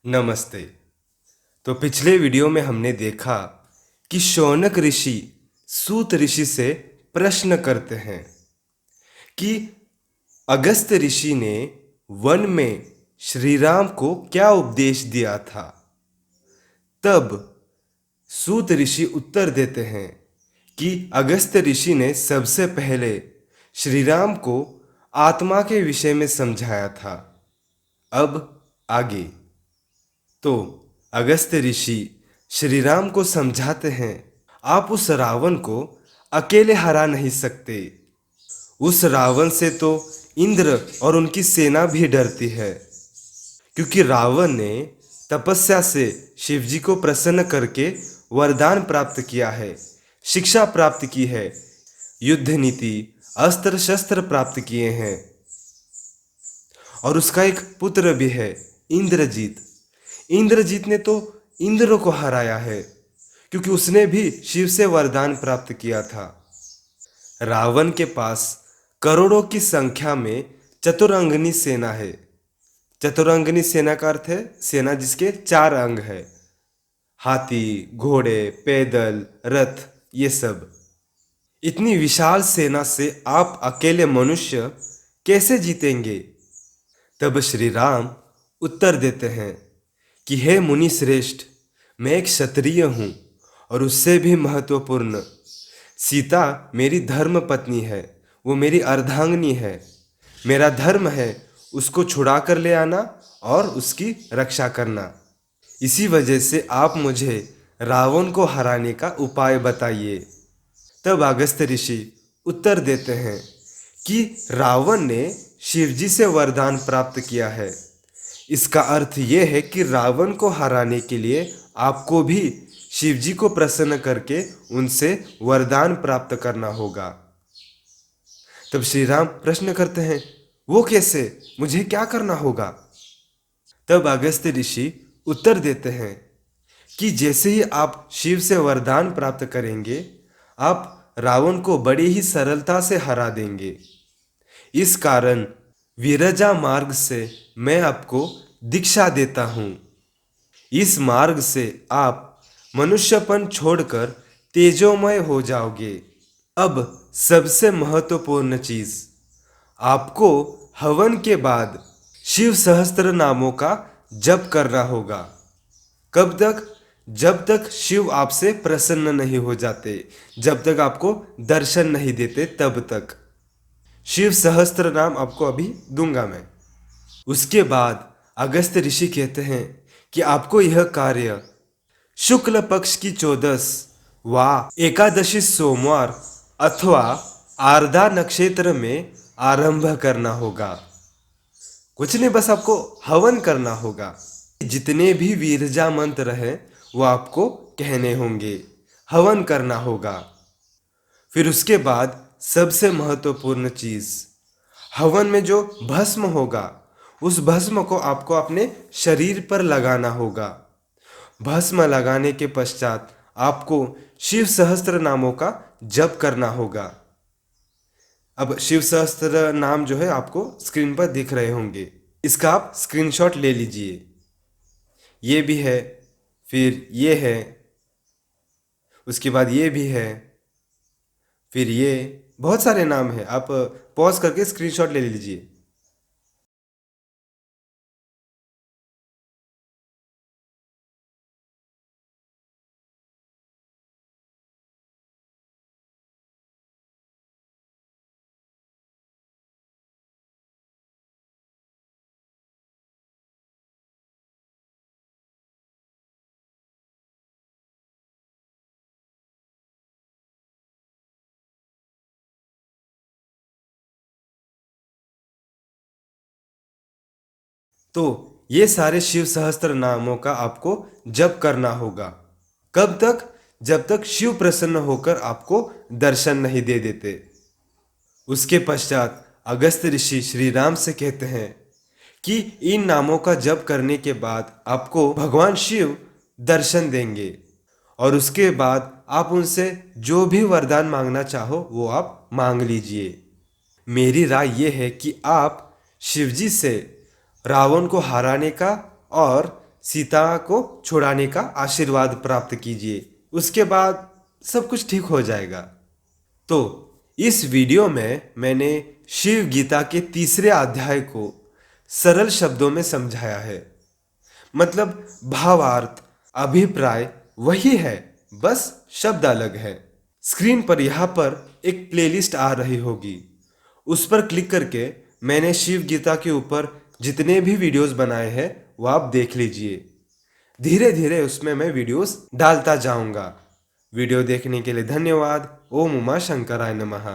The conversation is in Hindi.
नमस्ते। तो पिछले वीडियो में हमने देखा कि शौनक ऋषि सूत ऋषि से प्रश्न करते हैं कि अगस्त ऋषि ने वन में श्री राम को क्या उपदेश दिया था। तब सूत ऋषि उत्तर देते हैं कि अगस्त ऋषि ने सबसे पहले श्री राम को आत्मा के विषय में समझाया था। अब आगे तो अगस्त ऋषि श्री राम को समझाते हैं, आप उस रावण को अकेले हरा नहीं सकते। उस रावण से तो इंद्र और उनकी सेना भी डरती है, क्योंकि रावण ने तपस्या से शिवजी को प्रसन्न करके वरदान प्राप्त किया है, शिक्षा प्राप्त की है, युद्ध नीति, अस्त्र शस्त्र प्राप्त किए हैं। और उसका एक पुत्र भी है, इंद्रजीत। इंद्रजीत ने तो इंद्र को हराया है, क्योंकि उसने भी शिव से वरदान प्राप्त किया था। रावण के पास करोड़ों की संख्या में चतुरंगनी सेना है। चतुरंगनी सेना का अर्थ है सेना जिसके 4 अंग है, हाथी, घोड़े, पैदल, रथ, ये सब। इतनी विशाल सेना से आप अकेले मनुष्य कैसे जीतेंगे? तब श्री राम उत्तर देते हैं कि हे मुनि श्रेष्ठ, मैं एक क्षत्रिय हूँ और उससे भी महत्वपूर्ण सीता मेरी धर्म पत्नी है, वो मेरी अर्धांगिनी है। मेरा धर्म है उसको छुड़ा कर ले आना और उसकी रक्षा करना। इसी वजह से आप मुझे रावण को हराने का उपाय बताइए। तब अगस्त ऋषि उत्तर देते हैं कि रावण ने शिवजी से वरदान प्राप्त किया है। इसका अर्थ यह है कि रावण को हराने के लिए आपको भी शिवजी को प्रसन्न करके उनसे वरदान प्राप्त करना होगा। तब श्री राम प्रश्न करते हैं, वो कैसे, मुझे क्या करना होगा? तब अगस्त ऋषि उत्तर देते हैं कि जैसे ही आप शिव से वरदान प्राप्त करेंगे, आप रावण को बड़ी ही सरलता से हरा देंगे। इस कारण विरजा मार्ग से मैं आपको दीक्षा देता हूँ। इस मार्ग से आप मनुष्यपन छोड़कर तेजोमय हो जाओगे। अब सबसे महत्वपूर्ण चीज, आपको हवन के बाद शिव सहस्त्र नामों का जप करना होगा। कब तक? जब तक शिव आपसे प्रसन्न नहीं हो जाते, जब तक आपको दर्शन नहीं देते, तब तक। शिव सहस्त्र नाम आपको अभी दूंगा मैं। उसके बाद अगस्त ऋषि कहते हैं कि आपको यह कार्य शुक्ल पक्ष की 14 व एकादशी सोमवार अथवा आर्द्रा नक्षत्र में आरंभ करना होगा। कुछ नहीं, बस आपको हवन करना होगा। जितने भी विरजा मंत्र हैं वो आपको कहने होंगे, हवन करना होगा। फिर उसके बाद सबसे महत्वपूर्ण चीज, हवन में जो भस्म होगा उस भस्म को आपको अपने शरीर पर लगाना होगा। भस्म लगाने के पश्चात आपको शिव सहस्त्र नामों का जप करना होगा। अब शिव सहस्त्र नाम जो है आपको स्क्रीन पर दिख रहे होंगे, इसका आप स्क्रीनशॉट ले लीजिए। ये भी है, फिर ये है, उसके बाद ये भी है, फिर ये, बहुत सारे नाम हैं। आप पॉज करके स्क्रीनशॉट ले लीजिए। तो ये सारे शिव सहस्त्र नामों का आपको जप करना होगा। कब तक? जब तक शिव प्रसन्न होकर आपको दर्शन नहीं दे देते। उसके पश्चात अगस्त ऋषि श्री राम से कहते हैं कि इन नामों का जप करने के बाद आपको भगवान शिव दर्शन देंगे, और उसके बाद आप उनसे जो भी वरदान मांगना चाहो वो आप मांग लीजिए। मेरी राय ये है कि आप शिवजी से रावण को हराने का और सीता को छुड़ाने का आशीर्वाद प्राप्त कीजिए, उसके बाद सब कुछ ठीक हो जाएगा। तो इस वीडियो में मैंने शिव गीता के तीसरे अध्याय को सरल शब्दों में समझाया है। मतलब भावार्थ, अभिप्राय वही है, बस शब्द अलग है। स्क्रीन पर यहाँ पर एक प्लेलिस्ट आ रही होगी, उस पर क्लिक करके मैंने शिव गीता के ऊपर जितने भी वीडियोस बनाए हैं वो आप देख लीजिए। धीरे धीरे उसमें मैं वीडियोस डालता जाऊंगा। वीडियो देखने के लिए धन्यवाद। ओम उमा शंकराय नमः।